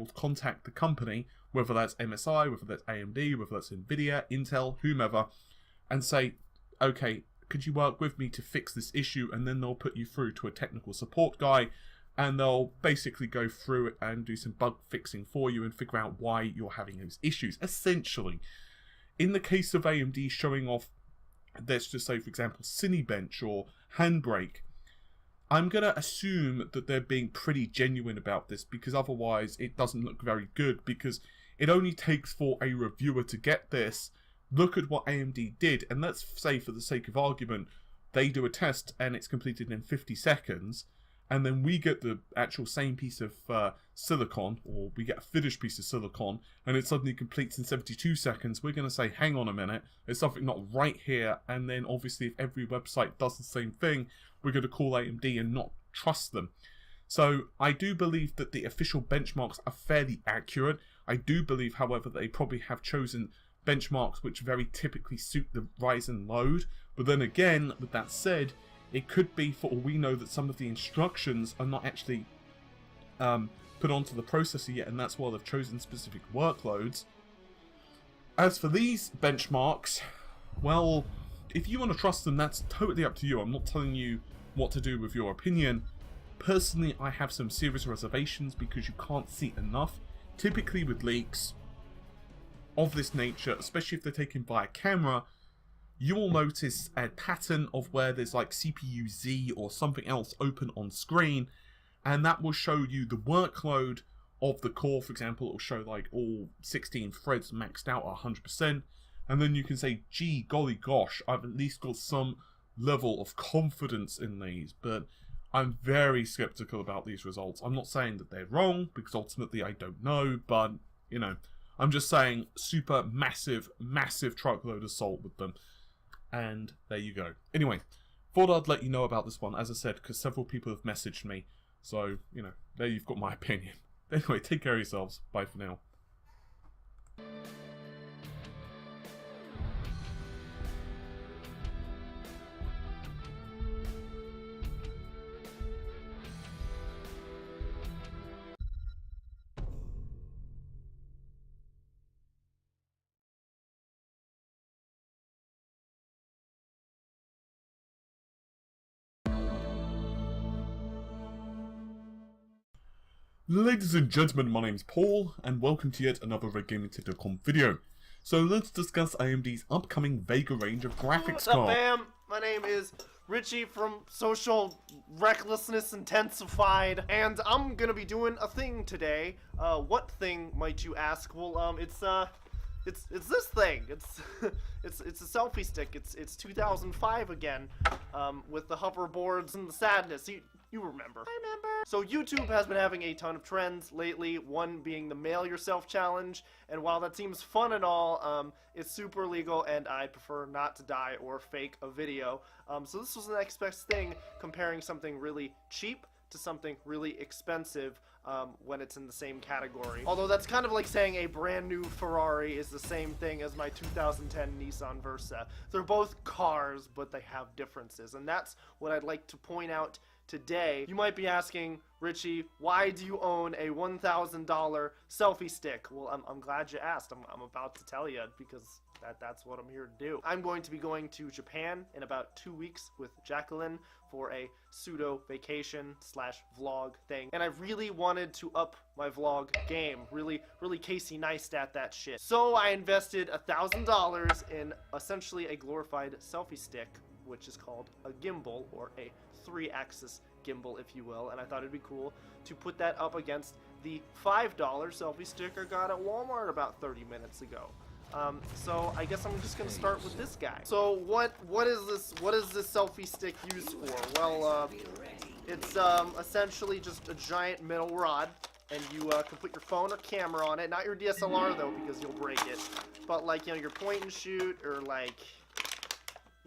contact the company, whether that's MSI, whether that's AMD, whether that's Nvidia, Intel, whomever, and say, okay, could you work with me to fix this issue? And then they'll put you through to a technical support guy, and they'll basically go through it and do some bug fixing for you and figure out why you're having those issues. Essentially, in the case of AMD showing off, let's just say, for example, Cinebench or Handbrake, I'm going to assume that they're being pretty genuine about this, because otherwise it doesn't look very good, because it only takes for a reviewer to get this, look at what AMD did, and let's say, for the sake of argument, they do a test and it's completed in 50 seconds, and then we get the actual same piece of silicon, or we get a finished piece of silicon, and it suddenly completes in 72 seconds, we're going to say, hang on a minute, there's something not right here. And then obviously if every website does the same thing, we're going to call AMD and not trust them. So I do believe that the official benchmarks are fairly accurate. I do believe, however, that they probably have chosen benchmarks which very typically suit the Ryzen load. But then again, with that said, it could be, for all we know, that some of the instructions are not actually put onto the processor yet, and that's why they've chosen specific workloads. As for these benchmarks, well, if you want to trust them, that's totally up to you. I'm not telling you what to do with your opinion. Personally, I have some serious reservations because you can't see enough. Typically with leaks of this nature, especially if they're taken by a camera, you will notice a pattern of where there's like CPU Z or something else open on screen, and that will show you the workload of the core. For example, it will show like all 16 threads maxed out at 100%, and then you can say, gee, golly gosh, I've at least got some level of confidence in these. But I'm very skeptical about these results. I'm not saying that they're wrong, because ultimately I don't know, but, you know, I'm just saying super massive truckload of salt with them. And there you go. Anyway, thought I'd let you know about this one, as I said, because several people have messaged me. So, you know, there you've got my opinion. Anyway, take care of yourselves. Bye for now. Ladies and gentlemen, my name's Paul, and welcome to yet another RedGamingTip.com video. So let's discuss AMD's upcoming Vega range of graphics What's up, cards. fam? My name is Richie from Social Recklessness Intensified, and I'm gonna be doing a thing today. What thing, might you ask? Well, it's this thing. It's a selfie stick. It's 2005 again, with the hoverboards and the sadness. You remember. I remember. So YouTube has been having a ton of trends lately, one being the Mail Yourself Challenge, and while that seems fun and all, it's super illegal, and I prefer not to die or fake a video. So this was the next best thing, comparing something really cheap to something really expensive when it's in the same category. Although that's kind of like saying a brand new Ferrari is the same thing as my 2010 Nissan Versa. They're both cars, but they have differences, and that's what I'd like to point out today. You might be asking, Richie, why do you own a $1,000 selfie stick? Well, I'm glad you asked. I'm about to tell you, because that's what I'm here to do. I'm going to be going to Japan in about 2 weeks with Jacqueline for a pseudo vacation slash vlog thing, and I really wanted to up my vlog game, really Casey Neistat that shit. So I invested $1,000 in essentially a glorified selfie stick, which is called a gimbal, or a 3-axis gimbal, if you will, and I thought it'd be cool to put that up against the $5 selfie stick I got at Walmart about 30 minutes ago. So I guess I'm just gonna start with this guy. So what is this selfie stick used for? Well, it's essentially just a giant metal rod, and you can put your phone or camera on it. Not your DSLR though, because you'll break it. But like, you know, your point and shoot, or like,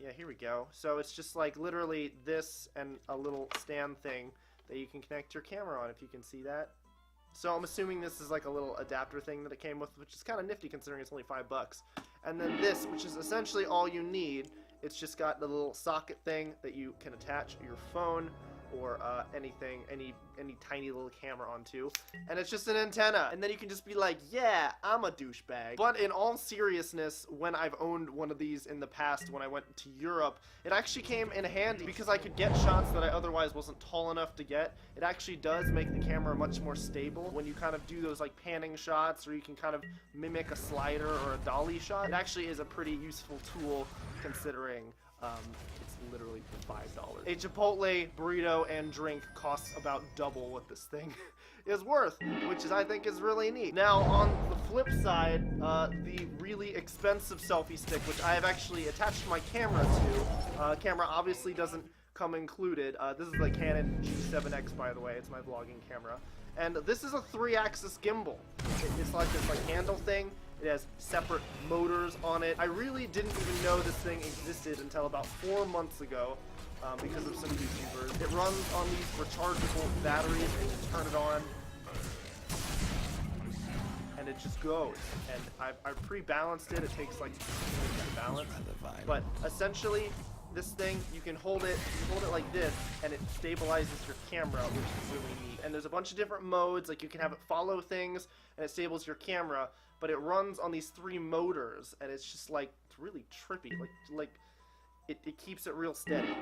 yeah, here we go. So it's just like literally this and a little stand thing that you can connect your camera on, if you can see that. So I'm assuming this is like a little adapter thing that it came with, which is kind of nifty considering it's only $5. And then this, which is essentially all you need, it's just got the little socket thing that you can attach your phone or anything, any tiny little camera onto, and it's just an antenna, and then you can just be like, yeah, I'm a douchebag. But in all seriousness, when I've owned one of these in the past, when I went to Europe, it actually came in handy because I could get shots that I otherwise wasn't tall enough to get. It actually does make the camera much more stable when you kind of do those like panning shots, or you can kind of mimic a slider or a dolly shot. It actually is a pretty useful tool considering it's literally $5. A Chipotle burrito and drink costs about double what this thing is worth, which is, I think, is really neat. Now, on the flip side, the really expensive selfie stick, which I have actually attached my camera to. Camera obviously doesn't come included. This is the Canon G7X, by the way. It's my vlogging camera. And this is a 3-axis gimbal. It's like this handle thing. It has separate motors on it. I really didn't even know this thing existed until about 4 months ago because of some YouTubers. It runs on these rechargeable batteries, and you turn it on, and it just goes. And I've pre-balanced it. It takes like 2 minutes to balance. But essentially, this thing, you can hold it like this, and it stabilizes your camera, which is really neat. And there's a bunch of different modes, like you can have it follow things, and it stables your camera, but it runs on these 3 motors, and it's just like, it's really trippy, like it keeps it real steady.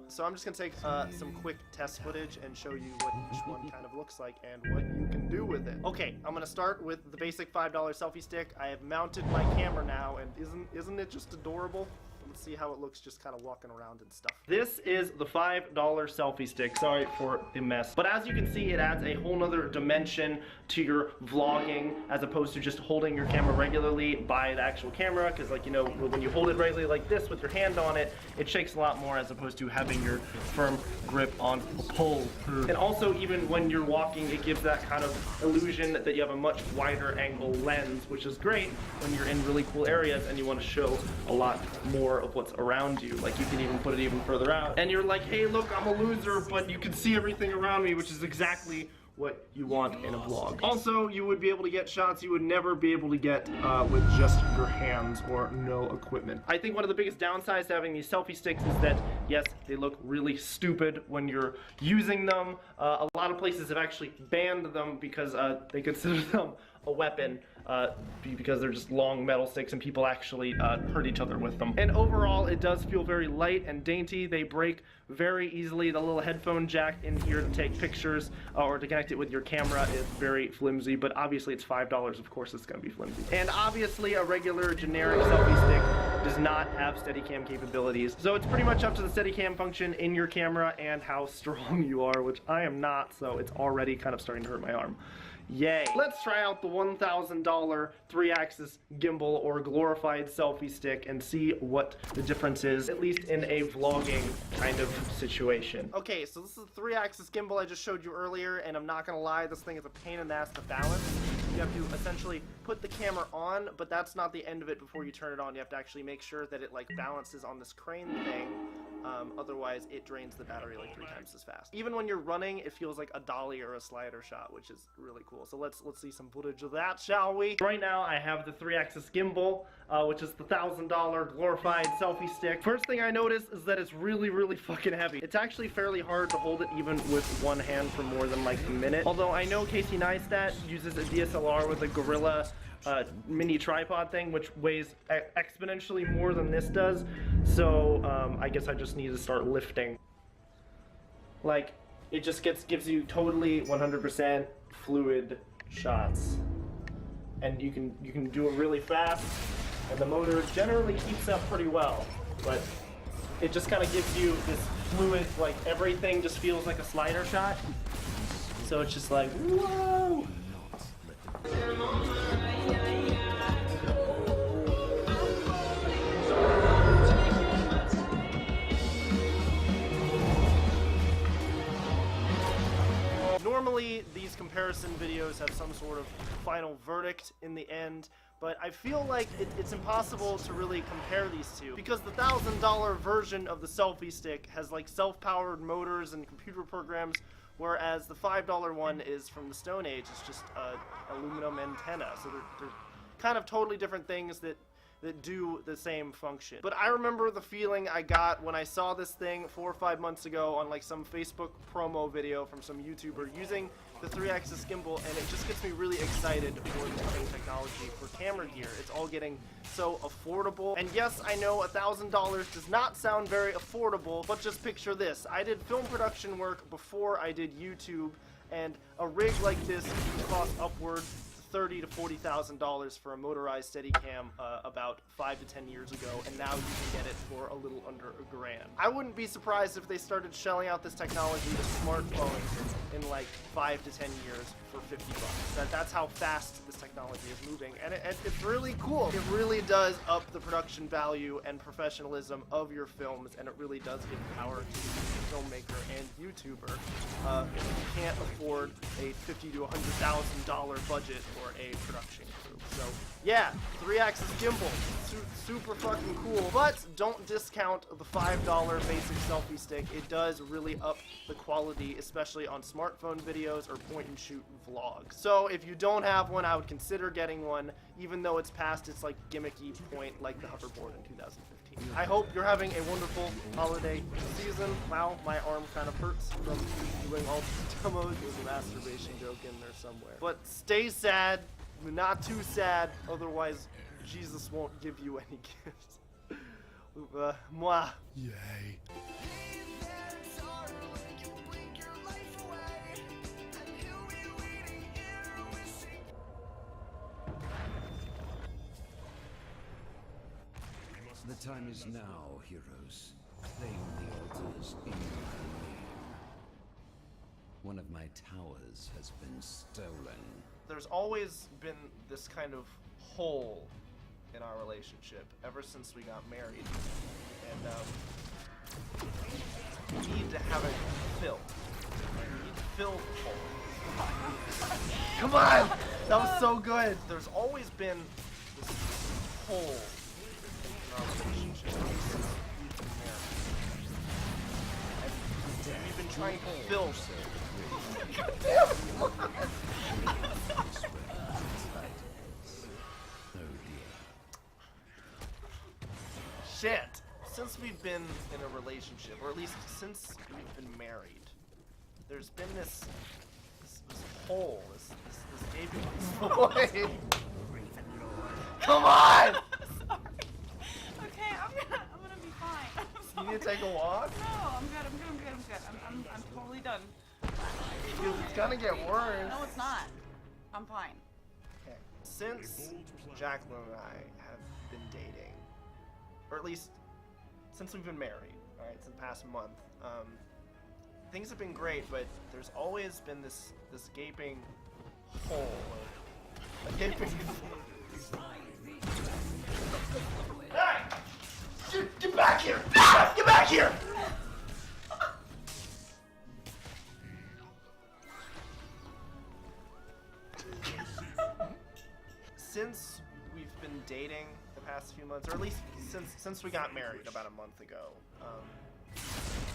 So I'm just gonna take some quick test footage and show you what each one kind of looks like and what you can do with it. Okay, I'm gonna start with the basic $5 selfie stick. I have mounted my camera now, and isn't it just adorable? Let's see how it looks just kind of walking around and stuff. This is the $5 selfie stick. Sorry for the mess. But as you can see, it adds a whole nother dimension to your vlogging as opposed to just holding your camera regularly by the actual camera. Because, like, you know, when you hold it regularly like this with your hand on it, it shakes a lot more as opposed to having your firm grip on a pole. And also, even when you're walking, it gives that kind of illusion that you have a much wider angle lens, which is great when you're in really cool areas and you want to show a lot more of what's around you. Like, you can even put it even further out, and you're like, hey, look, I'm a loser, but you can see everything around me, which is exactly what you want in a vlog. Also, you would be able to get shots you would never be able to get with just your hands or no equipment. I think one of the biggest downsides to having these selfie sticks is that, yes, they look really stupid when you're using them. A lot of places have actually banned them because they consider them a weapon because they're just long metal sticks and people actually hurt each other with them. And overall, it does feel very light and dainty. They break very easily. The little headphone jack in here to take pictures or to connect it with your camera is very flimsy, but obviously it's $5. Of course it's going to be flimsy. And obviously a regular generic selfie stick does not have Steadicam capabilities. So it's pretty much up to the Steadicam function in your camera and how strong you are, which I am not, so it's already kind of starting to hurt my arm. Yay. Let's try out the $1,000 3-axis gimbal or glorified selfie stick and see what the difference is, at least in a vlogging kind of situation. Okay, so this is the 3-axis gimbal I just showed you earlier, and I'm not gonna lie, this thing is a pain in the ass to balance. You have to essentially put the camera on, but that's not the end of it before you turn it on. You have to actually make sure that it like balances on this crane thing. Otherwise, it drains the battery like 3 times as fast. Even when you're running, it feels like a dolly or a slider shot, which is really cool. So let's see some footage of that, shall we? Right now, I have the 3-axis gimbal, which is the $1,000 glorified selfie stick. First thing I notice is that it's really, really fucking heavy. It's actually fairly hard to hold it even with one hand for more than like a minute. Although I know Casey Neistat uses a DSLR with a Gorilla mini tripod thing, which weighs exponentially more than this does. So I guess I just need to start lifting. Like, it just gives you totally 100% fluid shots, and you can do it really fast, and the motor generally keeps up pretty well, but it just kind of gives you this fluid, like everything just feels like a slider shot. So it's just like, whoa. Normally, these comparison videos have some sort of final verdict in the end, but I feel like it's impossible to really compare these two, because the $1,000 version of the selfie stick has like self-powered motors and computer programs, whereas the $5 one is from the Stone Age. It's just aluminum antenna, so they're kind of totally different things that that do the same function. But I remember the feeling I got when I saw this thing 4 or 5 months ago on like some Facebook promo video from some YouTuber using the 3-axis gimbal, and it just gets me really excited for the new technology for camera gear. It's all getting so affordable. And yes, I know $1,000 does not sound very affordable, but just picture this. I did film production work before I did YouTube, and a rig like this costs upward $30,000 to $40,000 for a motorized Steadicam about 5 to 10 years ago, and now you can get it for a little under $1,000. I wouldn't be surprised if they started shelling out this technology to smartphones in like 5 to 10 years for $50. That's how fast this technology is moving, and it's really cool. It really does up the production value and professionalism of your films, and it really does give power to the filmmaker and YouTuber if you can't afford a $50,000 to $100,000 budget for a production crew. So yeah, 3-axis gimbal, super fucking cool. But don't discount the $5 basic selfie stick. It does really up the quality, especially on smartphone videos or point-and-shoot vlogs. So if you don't have one, I would consider getting one, even though it's past its like gimmicky point, like the hoverboard in 2015. I hope you're having a wonderful holiday season. Wow, my arm kind of hurts from doing all these demos. There's a masturbation joke in there somewhere. But stay sad, not too sad, otherwise Jesus won't give you any gifts. Mwah. Yay. The time is now, heroes. Claim the altars in my name. One of my towers has been stolen. There's always been this kind of hole in our relationship ever since we got married, and we need to have it filled. We need to fill the hole. Come on! That was so good! There's always been this hole in our relationship ever since we've been married. And we've been trying to fill it. God damn it! Shit! Since we've been in a relationship, or at least since we've been married, there's been this hole, this gaping void. Come on! Sorry. Okay, I'm gonna be fine. I'm sorry. You need to take a walk? No, I'm good. I'm totally done. It's gonna get worse. No, it's not. I'm fine. Okay. Since Jacqueline and I have been dating, or at least since we've been married, alright, it's the past month, things have been great, but there's always been this gaping hole, a gaping Hey! Get back here! Get back here! Since we've been dating the past few months, or at least since we got married about a month ago,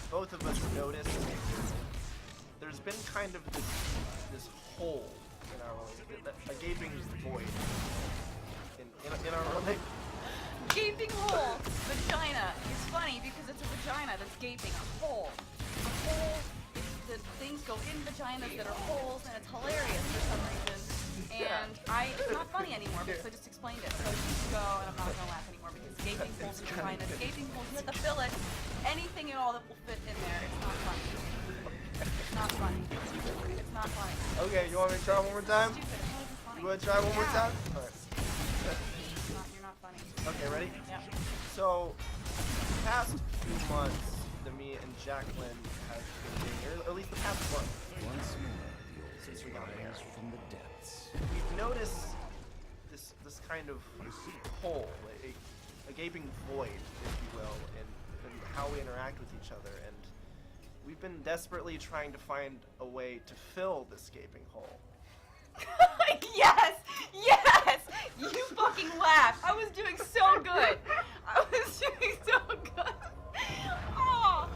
both of us noticed there's been kind of this hole in our relationship, a gaping void in our relationship. Gaping hole, vagina. It's funny because it's a vagina that's gaping. A hole. A hole. The things go in vaginas that are holes, and it's hilarious for some reason. And it's not funny anymore because I just explained it. So just go, and I'm not gonna laugh anymore because gaping holes in vaginas, gaping holes, you have to fill it. Anything at all that will fit in there, it's not funny. It's not funny. It's not funny. Okay, you want me to try one more time? Stupid. It's not even funny. You want to try one more time? Alright. You're not funny. Okay, ready? Yeah. So, the past few months, me and Jacqueline have been dating, or at least the past month, Once more, the altars since we got married. rise from the depths. We've noticed this kind of hole, a gaping void, if you will, in how we interact with each other, and we've been desperately trying to find a way to fill this gaping hole. Yes! Yes! You fucking laughed. I was doing so good. I was doing so good. Oh,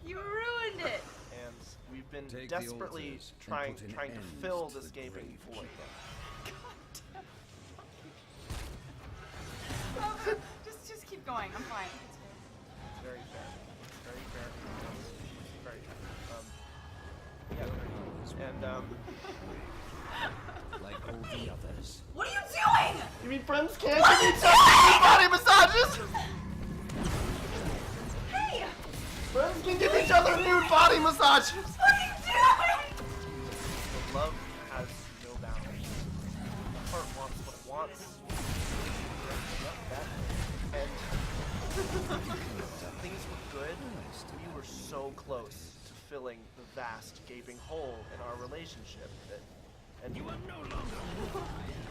you ruined it. And we've been Take the desperately altars and trying put an to end fill to this the gaping grave void. Oh keep going. I'm fine. It's Very fair. Very fair. Very fair. Yeah, and Like all the others. What are you doing? you mean friends can't give each other body massages? Hey! Friends can give each other nude body massages. What are you doing? Love has no boundaries. The heart wants what it wants. And things were good. We were so close to filling the vast gaping hole in our relationship and you are no longer.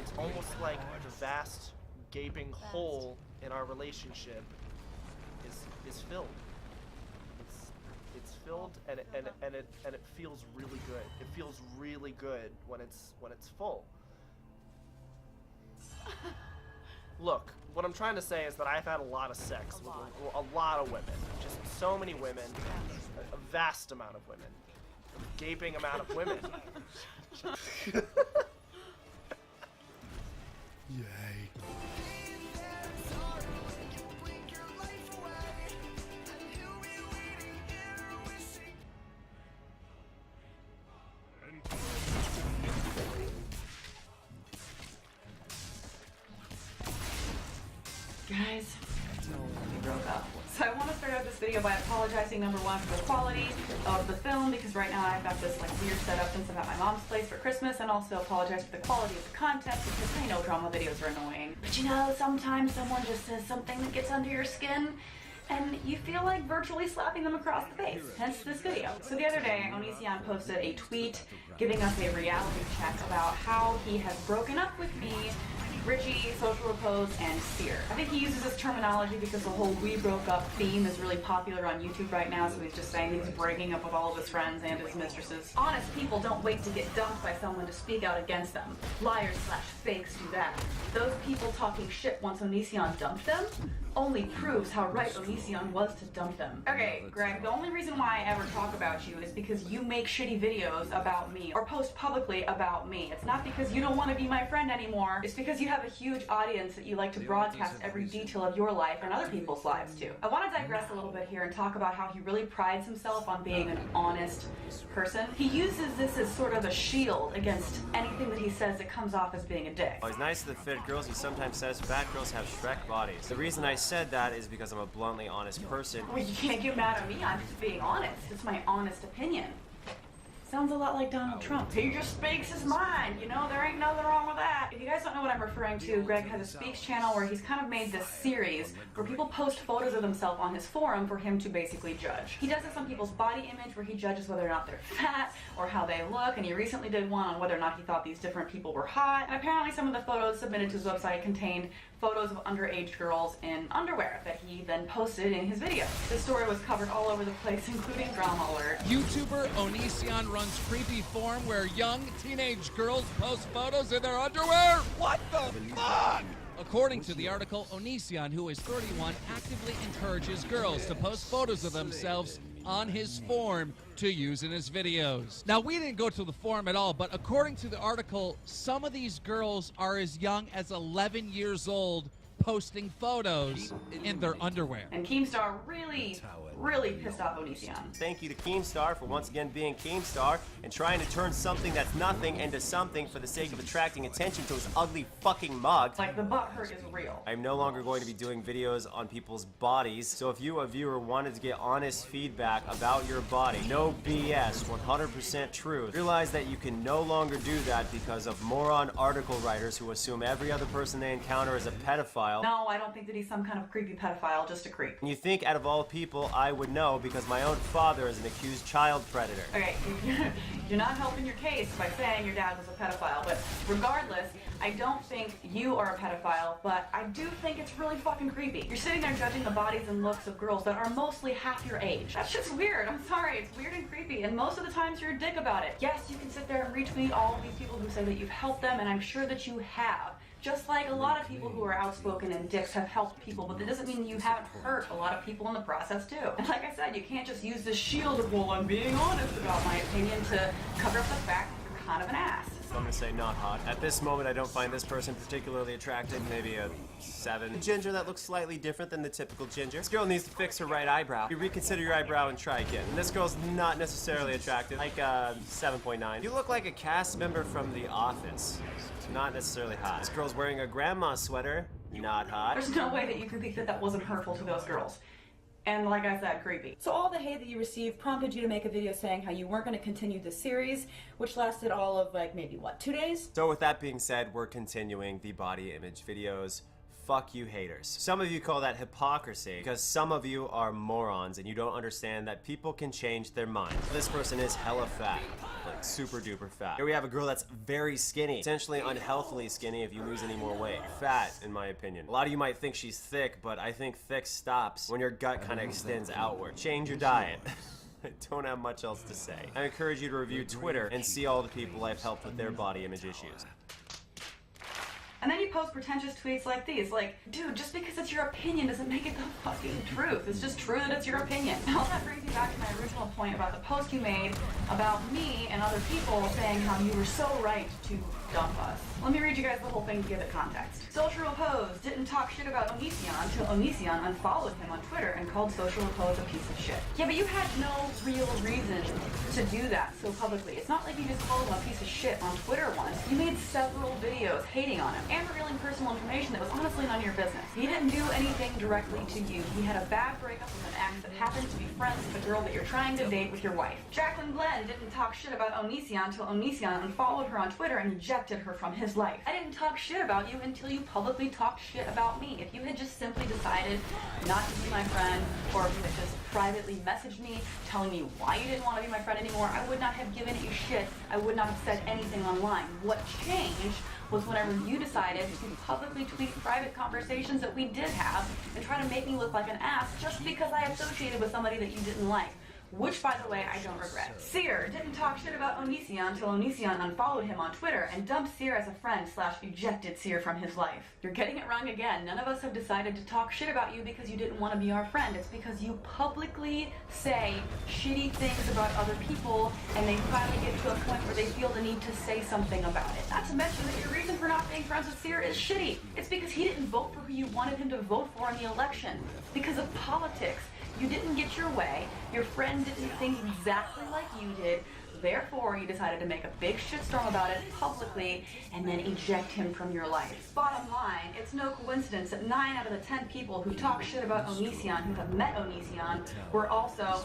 It's almost like the vast gaping hole in our relationship is filled. It's filled and it feels really good. It feels really good when it's full. Look, what I'm trying to say is that I've had a lot of sex with a lot of women. Just so many women, a vast amount of women, a gaping amount of women. Yay. Guys, we broke up. So I want to start out this video by apologizing, number one, for the quality of the film, because right now I've got this like weird setup since I'm at my mom's place for Christmas, and also apologize for the quality of the content, because I know drama videos are annoying. But you know, sometimes someone just says something that gets under your skin, and you feel like virtually slapping them across the face, hence this video. So the other day, Onision posted a tweet giving us a reality check about how he has broken up with me, Richie, Social Repose, and Seer. I think he uses this terminology because the whole "we broke up" theme is really popular on YouTube right now, so he's just saying he's breaking up with all of his friends and his mistresses. Honest people don't wait to get dumped by someone to speak out against them. Liars/fakes do that. Those people talking shit once Onision dumped them only proves how right Onision was to dump them. Okay, Greg, the only reason why I ever talk about you is because you make shitty videos about me or post publicly about me. It's not because you don't want to be my friend anymore. It's because you have a huge audience that you like to broadcast every detail of your life and other people's lives too. I want to digress a little bit here and talk about how he really prides himself on being an honest person. He uses this as sort of a shield against anything that he says that comes off as being a dick. While he's nice to the fit girls, he sometimes says fat girls have Shrek bodies. The reason I said that is because I'm a bluntly honest person. Well, you can't get mad at me. I'm just being honest. It's my honest opinion. Sounds a lot like Donald Trump. He just speaks his mind, you know? There ain't nothing wrong with that. If you guys don't know what I'm referring to, Greg has a Speaks channel where he's kind of made this series where people post photos of themselves on his forum for him to basically judge. He does this on people's body image where he judges whether or not they're fat or how they look, and he recently did one on whether or not he thought these different people were hot. And apparently some of the photos submitted to his website contained photos of underage girls in underwear that he then posted in his video. This story was covered all over the place, including Drama Alert. YouTuber Onision runs creepy forum where young teenage girls post photos in their underwear? What the fuck? According to the article, Onision, who is 31, actively encourages girls to post photos of themselves on his forum to use in his videos. Now, we didn't go to the forum at all, but according to the article, some of these girls are as young as 11 years old posting photos in their underwear. And Keemstar really pissed off Onision. Thank you to Keemstar for once again being Keemstar and trying to turn something that's nothing into something for the sake of attracting attention to his ugly fucking mug. Like, the butt hurt is real. I'm no longer going to be doing videos on people's bodies, so if you, a viewer, wanted to get honest feedback about your body, no BS, 100% truth, realize that you can no longer do that because of moron article writers who assume every other person they encounter is a pedophile. No, I don't think that he's some kind of creepy pedophile, just a creep. And you think out of all people I would know because my own father is an accused child predator. Okay, you're not helping your case by saying your dad was a pedophile, but regardless, I don't think you are a pedophile, but I do think it's really fucking creepy. You're sitting there judging the bodies and looks of girls that are mostly half your age. That's just weird. I'm sorry. It's weird and creepy, and most of the times you're a dick about it. Yes, you can sit there and retweet all of these people who say that you've helped them, and I'm sure that you have. Just like a lot of people who are outspoken and dicks have helped people, but that doesn't mean you haven't hurt a lot of people in the process too. And like I said, you can't just use this shield of, well, I'm being honest about my opinion to cover up the fact that you're kind of an ass. The I'm gonna say not hot. At this moment, I don't find this person particularly attractive. Maybe a 7. A ginger that looks slightly different than the typical ginger. This girl needs to fix her right eyebrow. You reconsider your eyebrow and try again. And this girl's not necessarily attractive. Like 7.9. You look like a cast member from The Office. Not necessarily hot. This girl's wearing a grandma sweater. Not hot. There's no way that you can think that that wasn't hurtful to those girls. And like I said, creepy. So all the hate that you received prompted you to make a video saying how you weren't going to continue the series, which lasted all of like maybe what, 2 days? So with that being said, we're continuing the body image videos. Fuck you haters. Some of you call that hypocrisy because some of you are morons and you don't understand that people can change their minds. This person is hella fat, like super duper fat. Here we have a girl that's very skinny, essentially unhealthily skinny if you lose any more weight. Fat, in my opinion. A lot of you might think she's thick, but I think thick stops when your gut kind of extends outward. Change your diet. I don't have much else to say. I encourage you to review Twitter and see all the people I've helped with their body image issues. And then you post pretentious tweets like these, like, dude, just because it's your opinion doesn't make it the fucking truth. It's just true that it's your opinion. All that brings me back to my original point about the post you made about me and other people saying how you were so right to dump us. Let me read you guys the whole thing to give it context. Social Repose didn't talk shit about Onision until Onision unfollowed him on Twitter and called Social Repose a piece of shit. Yeah, but you had no real reason to do that so publicly. It's not like you just called him a piece of shit on Twitter once. You made several videos hating on him and revealing personal information that was honestly none of your business. He didn't do anything directly to you. He had a bad breakup with an ex that happened to be friends with a girl that you're trying to date with your wife. Jacqueline Glenn didn't talk shit about Onision until Onision unfollowed her on Twitter and ejected her from his life. I didn't talk shit about you until you publicly talked shit about me. If you had just simply decided not to be my friend, or if you had just privately messaged me telling me why you didn't want to be my friend anymore, I would not have given you shit. I would not have said anything online. What changed was whenever you decided to publicly tweet private conversations that we did have and try to make me look like an ass just because I associated with somebody that you didn't like. Which, by the way, I don't regret. Seer didn't talk shit about Onision until Onision unfollowed him on Twitter and dumped Seer as a friend / ejected Seer from his life. You're getting it wrong again. None of us have decided to talk shit about you because you didn't want to be our friend. It's because you publicly say shitty things about other people and they finally get to a point where they feel the need to say something about it. Not to mention that your reason for not being friends with Seer is shitty. It's because he didn't vote for who you wanted him to vote for in the election. Because of politics. You didn't get your way, your friend didn't think exactly like you did, therefore you decided to make a big shitstorm about it publicly and then eject him from your life. Bottom line, it's no coincidence that 9 out of the 10 people who talk shit about Onision, who have met Onision, were also,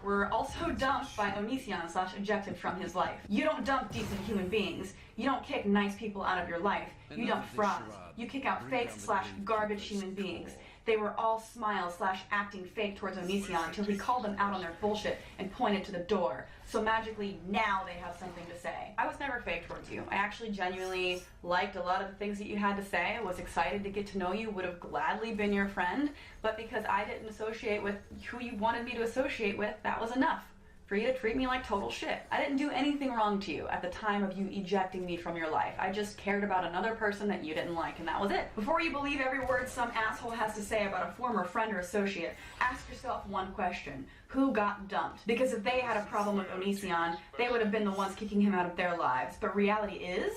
were also dumped by Onision / ejected from his life. You don't dump decent human beings. You don't kick nice people out of your life. You dump frauds. You kick out fakes / garbage human beings. They were all smiles / acting fake towards Onision until he called them out on their bullshit and pointed to the door. So magically, now they have something to say. I was never fake towards you. I actually genuinely liked a lot of the things that you had to say. I was excited to get to know you, would have gladly been your friend, but because I didn't associate with who you wanted me to associate with, that was enough for you to treat me like total shit. I didn't do anything wrong to you at the time of you ejecting me from your life. I just cared about another person that you didn't like, and that was it. Before you believe every word some asshole has to say about a former friend or associate, ask yourself one question. Who got dumped? Because if they had a problem with Onision, they would have been the ones kicking him out of their lives. But reality is,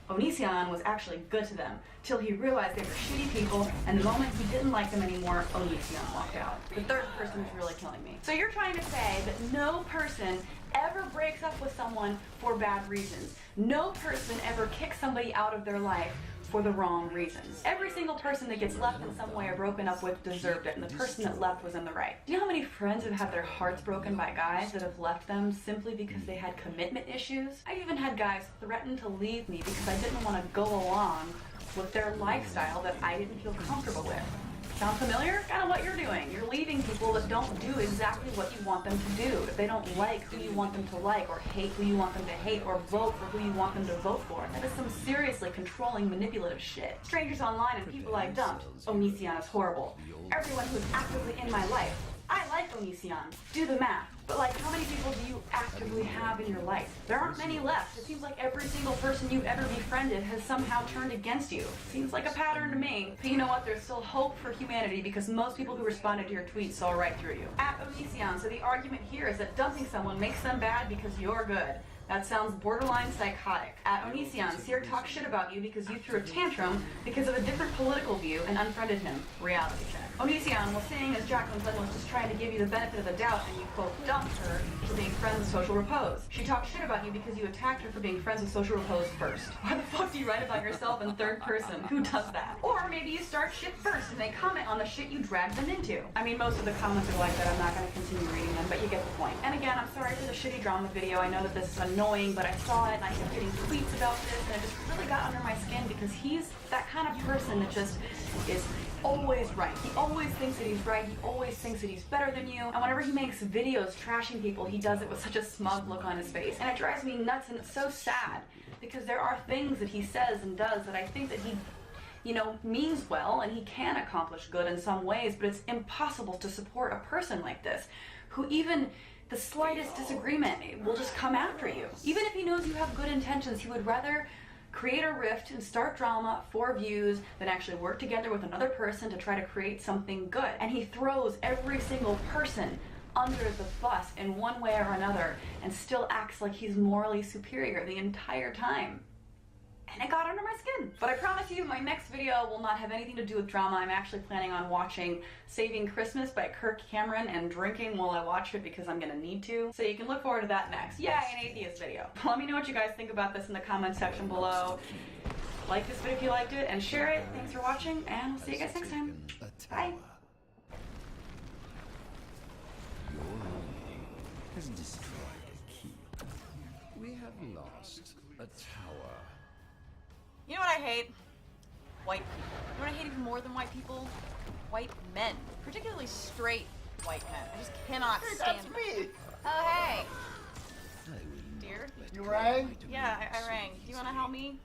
Onision was actually good to them, till he realized they were shitty people, and the moment he didn't like them anymore, Onision walked out. The third person is really killing me. So you're trying to say that no person ever breaks up with someone for bad reasons. No person ever kicks somebody out of their life for the wrong reasons. Every single person that gets left in some way or broken up with deserved it, and the person that left was in the right. Do you know how many friends have had their hearts broken by guys that have left them simply because they had commitment issues? I even had guys threaten to leave me because I didn't want to go along with their lifestyle that I didn't feel comfortable with. Sound familiar? Kind of what you're doing. You're leaving people that don't do exactly what you want them to do. If they don't like who you want them to like, or hate who you want them to hate, or vote for who you want them to vote for. That is some seriously controlling, manipulative shit. Strangers online and people I dumped. Onision is horrible. Everyone who's actively in my life. I like Onision. Do the math. But like, how many people do you actively have in your life? There aren't many left. It seems like every single person you've ever befriended has somehow turned against you. Seems like a pattern to me. But you know what? There's still hope for humanity because most people who responded to your tweets saw right through you. At Onision, so the argument here is that dumping someone makes them bad because you're good. That sounds borderline psychotic. At Onision, Seer talks shit about you because you threw a tantrum because of a different political view and unfriended him. Reality check. Onision was saying as Jacqueline Flynn was just trying to give you the benefit of the doubt and you quote dumped her for being friends with Social Repose. She talked shit about you because you attacked her for being friends with Social Repose first. Why the fuck do you write about yourself in third person? Who does that? Or maybe you start shit first and they comment on the shit you dragged them into. I mean, most of the comments are like that. I'm not going to continue reading them, but you get the point. And again, I'm sorry for the shitty drama video. I know that this is annoying, but I saw it and I kept getting tweets about this and it just really got under my skin because he's that kind of person that just is always right. He always thinks that he's right. He always thinks that he's better than you. And whenever he makes videos trashing people, he does it with such a smug look on his face. And it drives me nuts and it's so sad because there are things that he says and does that I think that he, you know, means well and he can accomplish good in some ways, but it's impossible to support a person like this who even the slightest disagreement will just come after you. Even if he knows you have good intentions, he would rather create a rift and start drama for views than actually work together with another person to try to create something good. And he throws every single person under the bus in one way or another and still acts like he's morally superior the entire time. And it got under my skin. But I promise you, my next video will not have anything to do with drama. I'm actually planning on watching Saving Christmas by Kirk Cameron and drinking while I watch it because I'm gonna need to. So you can look forward to that next. Yay, an atheist video. Let me know what you guys think about this in the comment section below. Like this video if you liked it and share it. Thanks for watching and we'll see you guys next time. Bye. Your enemy has destroyed a key. We have lost a tower. You know what I hate? White people. You know what I hate even more than white people? White men. Particularly straight white men. I just cannot stand them. That's me! Oh, hey. Dear? You rang? Yeah, I rang. Do you want to help me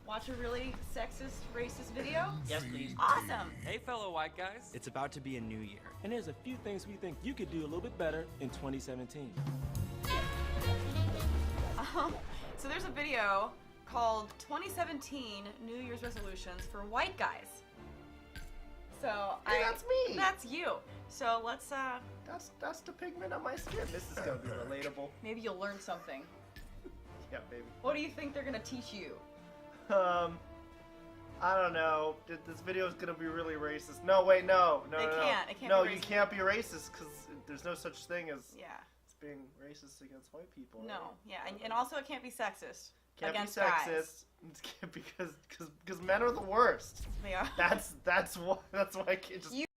watch a really sexist, racist video? Yes, please. Awesome. Hey, fellow white guys. It's about to be a new year, and there's a few things we think you could do a little bit better in 2017. So there's a video called 2017 New Year's Resolutions for White Guys. So Hey, that's me! That's you. So let's That's the pigment on my skin. This is gonna be relatable. maybe you'll learn something. Yeah, baby. What do you think they're gonna teach you? I don't know. This video is gonna be really racist. No, wait, no. It can't No, be you racist. can't be racist because there's no such thing as Yeah. being racist against white people. No. right? Yeah, and also it can't be sexist. Can't against be guys. sexist. It can't because men are the worst. They are. That's why I can't just.